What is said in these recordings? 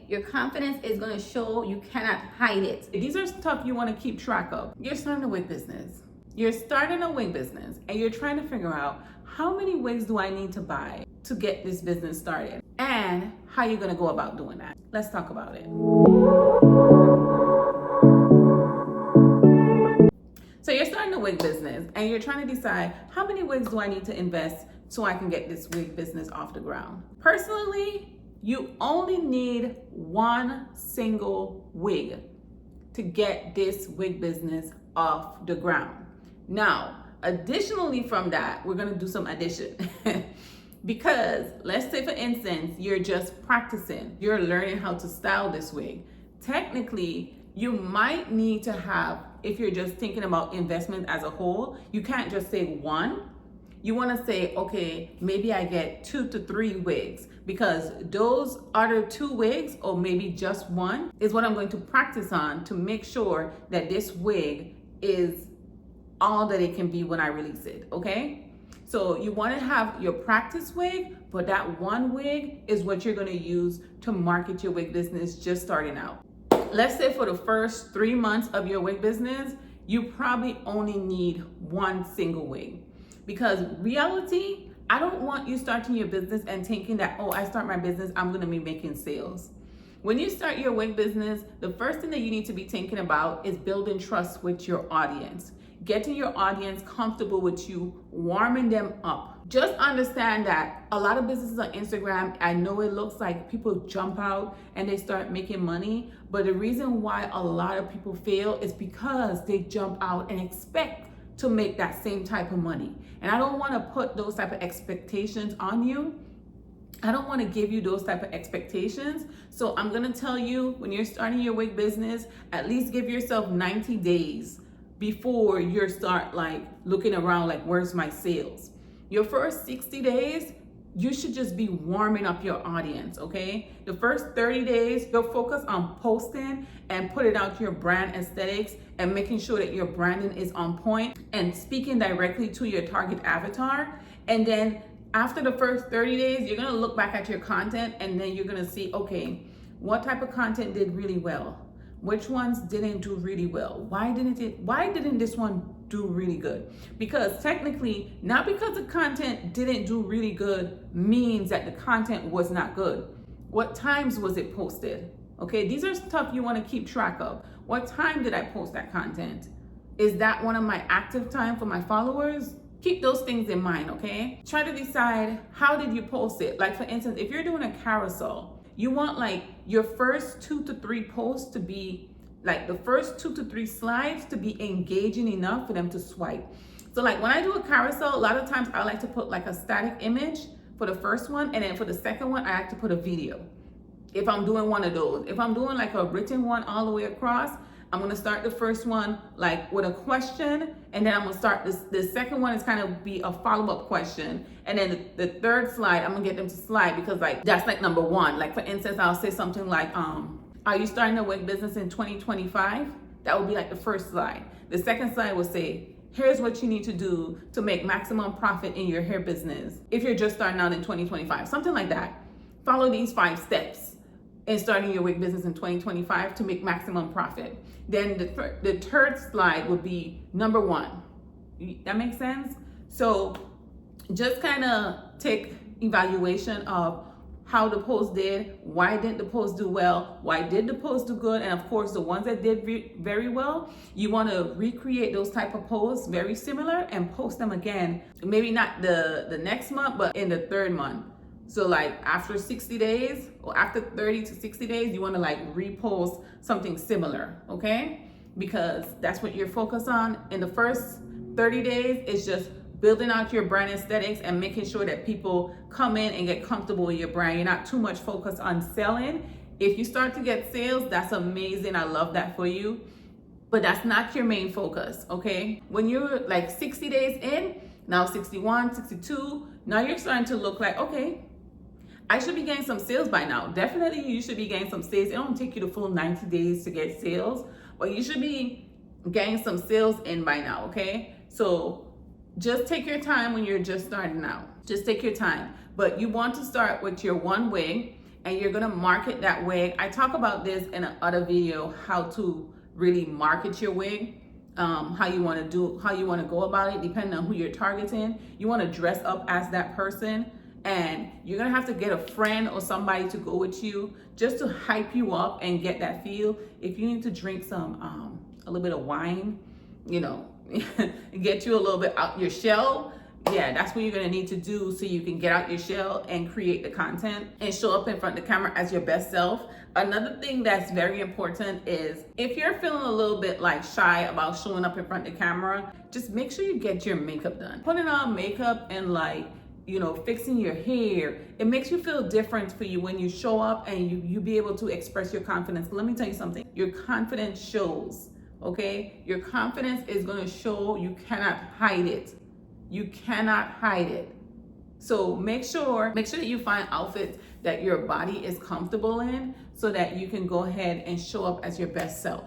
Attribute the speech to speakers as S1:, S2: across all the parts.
S1: Your confidence is going to show. You cannot hide it. These are stuff you want to keep track of. You're starting a wig business. You're starting a wig business and you're trying to figure out how many wigs do I need to buy to get this business started and how you're going to go about doing that. Let's talk about it. So you're starting a wig business and you're trying to decide how many wigs do I need to invest so I can get this wig business off the ground. Personally, you only need one single wig to get this wig business off the ground. Now, additionally from that, we're gonna do some addition. Because let's say for instance, you're just practicing, you're learning how to style this wig. Technically, you might need to have, if you're just thinking about investment as a whole, you can't just say one. You wanna say, okay, maybe I get 2 to 3 wigs, because those other 2 wigs, or maybe just one, is what I'm going to practice on to make sure that this wig is all that it can be when I release it, okay? So you wanna have your practice wig, but that one wig is what you're gonna use to market your wig business just starting out. Let's say for the first 3 months of your wig business, you probably only need one single wig. Because reality, I don't want you starting your business and thinking that, oh, I start my business, I'm gonna be making sales. When you start your wig business, the first thing that you need to be thinking about is building trust with your audience. Getting your audience comfortable with you, warming them up. Just understand that a lot of businesses on Instagram, I know it looks like people jump out and they start making money, but the reason why a lot of people fail is because they jump out and expect to make that same type of money. And I don't want to put those type of expectations on you. I don't want to give you those type of expectations. So I'm going to tell you, when you're starting your wig business, at least give yourself 90 days before you start like looking around like, where's my sales? Your first 60 days, you should just be warming up your audience, okay? The first 30 days, you'll focus on posting and put it out to your brand aesthetics and making sure that your branding is on point and speaking directly to your target avatar. And then after the first 30 days, you're gonna look back at your content and then you're gonna see, okay, what type of content did really well? Which ones didn't do really well? Why didn't this one do really good? Because technically, not because the content didn't do really good means that the content was not good. What times was it posted? Okay, these are stuff you want to keep track of. What time did I post that content? Is that one of my active time for my followers? Keep those things in mind, okay? Try to decide, how did you post it? Like for instance, if you're doing a carousel, you want like your first 2 to 3 posts to be like the first 2 to 3 slides to be engaging enough for them to swipe. So like when I do a carousel, a lot of times I like to put like a static image for the first one, and then for the second one, I like to put a video. If I'm doing one of those, if I'm doing like a written one all the way across, I'm gonna start the first one like with a question, and then I'm gonna start the second one is kind of be a follow-up question, and then the third slide, I'm gonna get them to slide, because like that's like number 1. Like for instance, I'll say something like, are you starting a wig business in 2025? That would be like the first slide. The second slide will say, here's what you need to do to make maximum profit in your hair business if you're just starting out in 2025, something like that. Follow these 5 steps in starting your wig business in 2025 to make maximum profit. Then the third slide would be number 1. That makes sense? So just kind of take evaluation of how the post did, why didn't the post do well, why did the post do good, and of course the ones that did very well, you want to recreate those type of posts very similar and post them again, maybe not the next month, but in the 3rd month. So like after 60 days or after 30 to 60 days, you want to like repost something similar, okay? Because that's what you're focused on. In the first 30 days, it's just building out your brand aesthetics and making sure that people come in and get comfortable with your brand. You're not too much focused on selling. If you start to get sales, that's amazing. I love that for you. But that's not your main focus, okay? When you're like 60 days in, now 61, 62, now you're starting to look like, okay, I should be getting some sales by now. Definitely you should be getting some sales. It don't take you the full 90 days to get sales, but you should be getting some sales in by now, okay? So just take your time when you're just starting out. Just take your time. But you want to start with your one wig and you're gonna market that wig. I talk about this in another video, how to really market your wig, how you want to go about it, depending on who you're targeting. You want to dress up as that person, and you're gonna have to get a friend or somebody to go with you just to hype you up and get that feel. If you need to drink some a little bit of wine, you know, get you a little bit out your shell, yeah, that's what you're gonna need to do so you can get out your shell and create the content and show up in front of the camera as your best self. Another thing that's very important is if you're feeling a little bit like shy about showing up in front of the camera, just make sure you get your makeup done. Putting on makeup and like, you know, fixing your hair, it makes you feel different for you when you show up and you be able to express your confidence. Let me tell you something, your confidence shows, okay? Your confidence is gonna show, you cannot hide it. You cannot hide it. So make sure that you find outfits that your body is comfortable in so that you can go ahead and show up as your best self.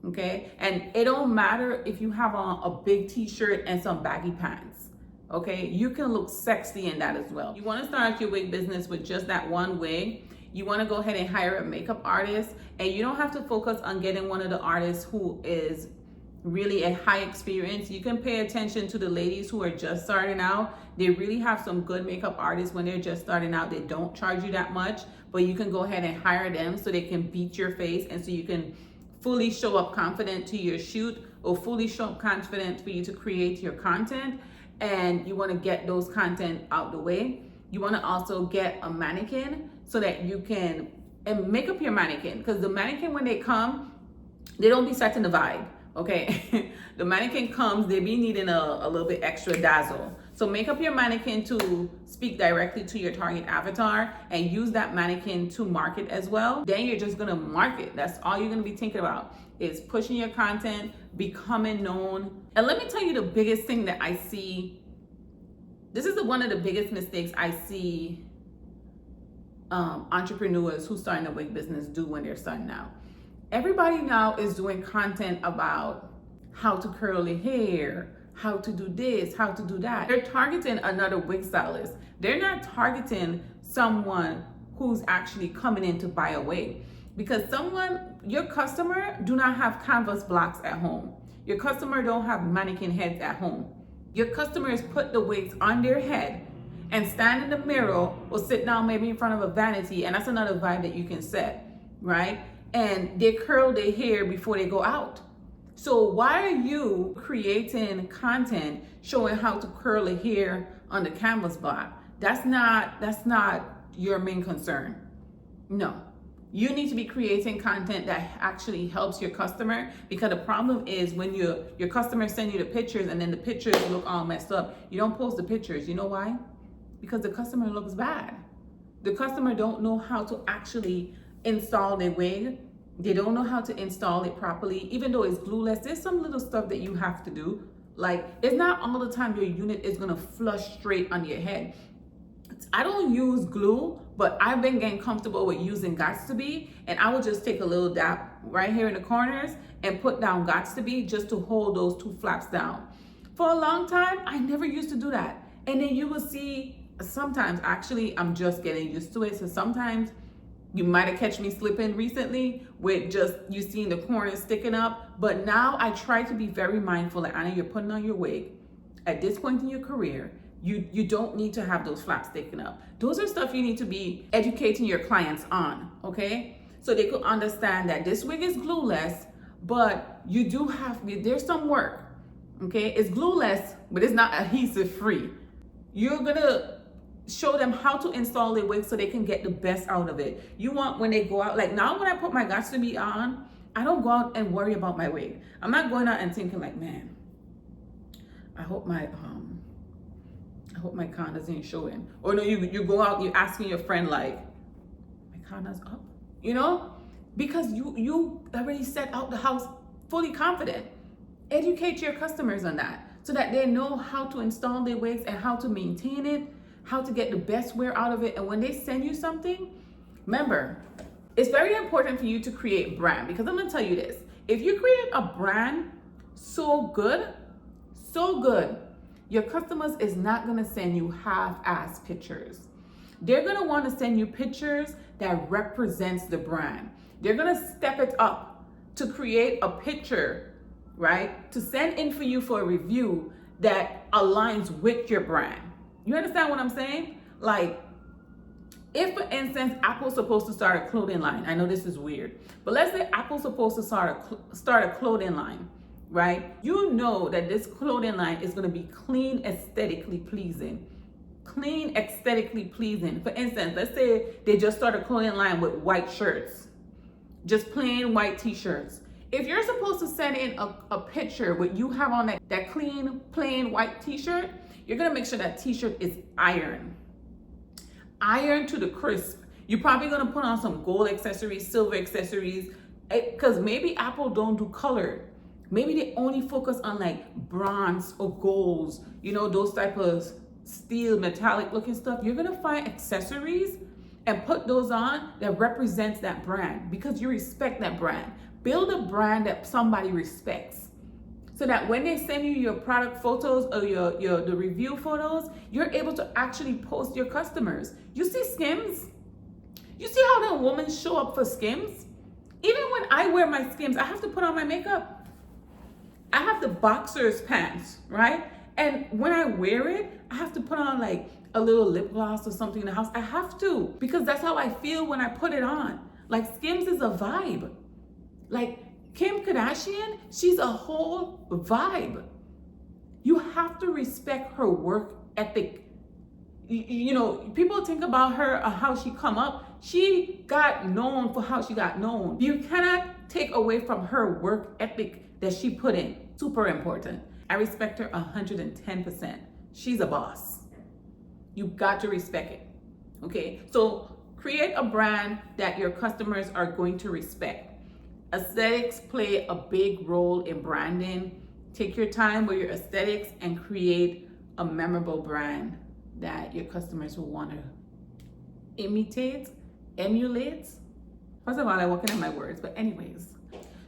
S1: Okay? And it don't matter if you have on a big t-shirt and some baggy pants. Okay? You can look sexy in that as well. You want to start your wig business with just that one wig. You want to go ahead and hire a makeup artist, and you don't have to focus on getting one of the artists who is really a high experience. You can pay attention to the ladies who are just starting out. They really have some good makeup artists when they're just starting out. They don't charge you that much, but you can go ahead and hire them so they can beat your face, and so you can fully show up confident to your shoot, or fully show up confident for you to create your content. And you want to get those content out the way. You want to also get a mannequin so that you can make up your mannequin, because the mannequin, when they come, they don't be setting the vibe. Okay, the mannequin comes, they be needing a little bit extra dazzle. So make up your mannequin to speak directly to your target avatar, and use that mannequin to market as well. Then you're just gonna market. That's all you're gonna be thinking about, is pushing your content, becoming known. And let me tell you the biggest thing that I see. This is one of the biggest mistakes I see entrepreneurs who starting a wig business do when they're starting out. Everybody now is doing content about how to curl your hair, how to do this, how to do that. They're targeting another wig stylist. They're not targeting someone who's actually coming in to buy a wig. Because your customer do not have canvas blocks at home. Your customer don't have mannequin heads at home. Your customers put the wigs on their head and stand in the mirror or sit down maybe in front of a vanity, and that's another vibe that you can set, right? And they curl their hair before they go out. So why are you creating content showing how to curl a hair on the canvas block? That's not your main concern. No. You need to be creating content that actually helps your customer, because the problem is when your customers send you the pictures and then the pictures look all messed up. You don't post the pictures. You know why? Because the customer looks bad. The customer don't know how to actually install their wig. They don't know how to install it properly. Even though it's glueless, there's some little stuff that you have to do. Like, it's not all the time your unit is gonna flush straight on your head. I don't use glue, but I've been getting comfortable with using Gots to Be, and I will just take a little dab right here in the corners and put down Gots to Be just to hold those two flaps down. For a long time, I never used to do that. And then you will see, sometimes, actually, I'm just getting used to it. So sometimes you might have catch me slipping recently with just you seeing the corners sticking up. But now I try to be very mindful that, Anna, you're putting on your wig. At this point in your career, you don't need to have those flaps sticking up. Those are stuff you need to be educating your clients on, okay? So they could understand that this wig is glueless, but there's some work, okay? It's glueless, but it's not adhesive free. You're gonna show them how to install the wig so they can get the best out of it. You want, when they go out, like now when I put my Gots to Be on, I don't go out and worry about my wig. I'm not going out and thinking like, man, I hope my condoms ain't showing. Or no, you go out, you're asking your friend like, my condoms up? You know? Because you already set out the house fully confident. Educate your customers on that so that they know how to install their wigs and how to maintain it, how to get the best wear out of it. And when they send you something, remember, it's very important for you to create brand, because I'm gonna tell you this. If you create a brand so good, your customers is not gonna send you half-ass pictures. they're gonna want to send you pictures that represents the brand. They're gonna step it up to create a picture, right? To send in for you for a review that aligns with your brand. You understand what I'm saying? Like, if for instance, Apple's supposed to start a clothing line. I know this is weird, but let's say Apple's supposed to start a clothing line, right? You know that this clothing line is gonna be clean, aesthetically pleasing. Clean, aesthetically pleasing. For instance, let's say they just start a clothing line with white shirts, just plain white t-shirts. If you're supposed to send in a picture with you have on that clean, plain white t-shirt, you're gonna make sure that t-shirt is ironed to the crisp. You're probably gonna put on some gold accessories, silver accessories, because maybe Apple don't do color. Maybe they only focus on like bronze or golds, you know, those type of steel, metallic looking stuff. You're gonna find accessories and put those on that represents that brand because you respect that brand. Build a brand that somebody respects, so that when they send you your product photos or the review photos, you're able to actually post your customers. You see Skims? You see how the women show up for Skims? Even when I wear my Skims, I have to put on my makeup. I have the boxers pants, right? And when I wear it, I have to put on like a little lip gloss or something in the house. I have to, because that's how I feel when I put it on. Like, Skims is a vibe. Like, Kim Kardashian, she's a whole vibe. You have to respect her work ethic. You know, people think about her, how she come up. She got known for how she got known. You cannot take away from her work ethic that she put in. Super important. I respect her 110%. She's a boss. You've got to respect it, okay? So create a brand that your customers are going to respect. Aesthetics play a big role in branding. Take your time with your aesthetics and create a memorable brand that your customers will want to imitate, emulate. First of all, I'm working on my words, but anyways.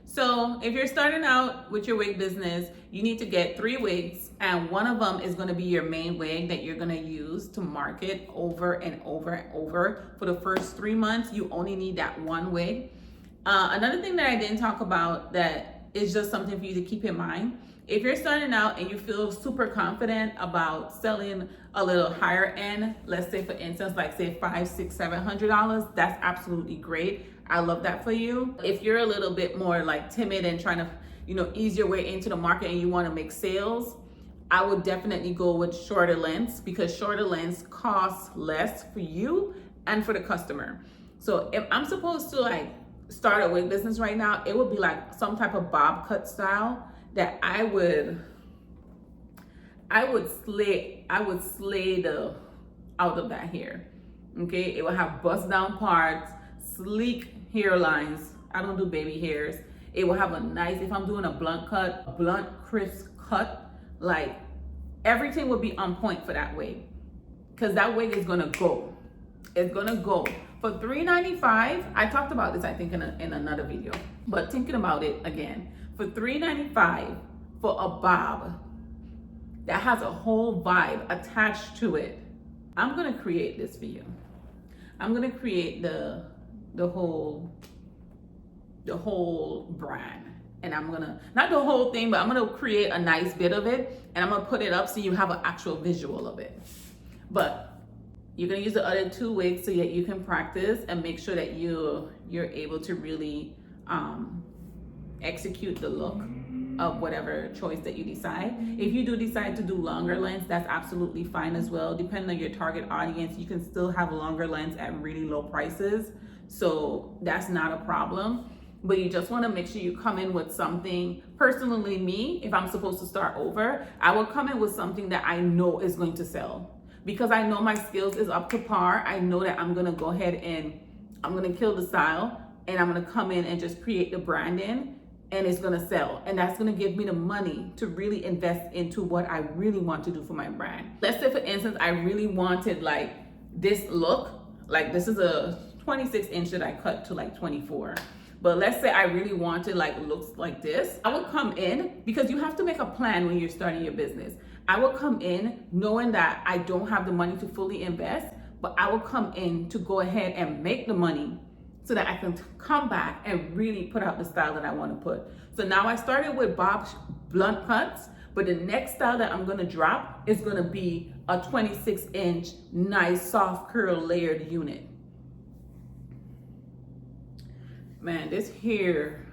S1: So if you're starting out with your wig business, you need to get 3 wigs, and one of them is going to be your main wig that you're going to use to market over and over and over. For the first 3 months, you only need that one wig. Another thing that I didn't talk about that is just something for you to keep in mind. If you're starting out and you feel super confident about selling a little higher end, let's say for instance, like say $500, $600, $700, that's absolutely great. I love that for you. If you're a little bit more like timid and trying to, you know, ease your way into the market and you want to make sales, I would definitely go with shorter lengths, because shorter lengths cost less for you and for the customer. So if I'm supposed to like start a wig business right now, it would be like some type of bob cut style that I would slay the out of that hair. Okay, it will have bust down parts, sleek hairlines. I don't do baby hairs. It will have a nice, if I'm doing a blunt cut, a blunt crisp cut, like everything will be on point for that wig, because that wig is gonna go. It's gonna go. For $395, I talked about this I think in another video, but thinking about it again, for $395 for a bob that has a whole vibe attached to it, I'm gonna create this for you. I'm gonna create the whole brand, and I'm gonna, not the whole thing, but I'm gonna create a nice bit of it, and I'm gonna put it up so you have an actual visual of it. But you're gonna use the other 2 wigs so that you can practice and make sure that you're able to really execute the look of whatever choice that you decide. If you do decide to do longer lengths, that's absolutely fine as well. Depending on your target audience, you can still have longer lengths at really low prices. So that's not a problem. But you just want to make sure you come in with something. Personally, me, if I'm supposed to start over, I will come in with something that I know is going to sell. Because I know my skills is up to par. I know that I'm gonna go ahead and I'm gonna kill the style, and I'm gonna come in and just create the branding, and it's gonna sell. And that's gonna give me the money to really invest into what I really want to do for my brand. Let's say for instance, I really wanted like this look, like this is a 26 inch that I cut to like 24. But let's say I really wanted like looks like this. I would come in, because you have to make a plan when you're starting your business. I will come in knowing that I don't have the money to fully invest, but I will come in to go ahead and make the money so that I can come back and really put out the style that I want to put. So now I started with bob blunt cuts, but the next style that I'm gonna drop is gonna be a 26-inch nice soft curl layered unit. Man, this hair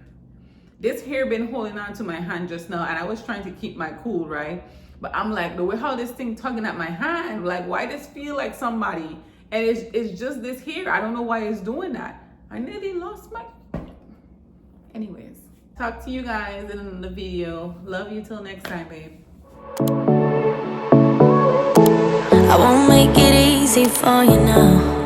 S1: been holding on to my hand just now, and I was trying to keep my cool, right? But I'm like, the way how this thing tugging at my hand, like, why does it feel like somebody? And it's just this hair. I don't know why it's doing that. I nearly lost my... Anyways, talk to you guys in the video. Love you till next time, babe.
S2: I won't make it easy for you now.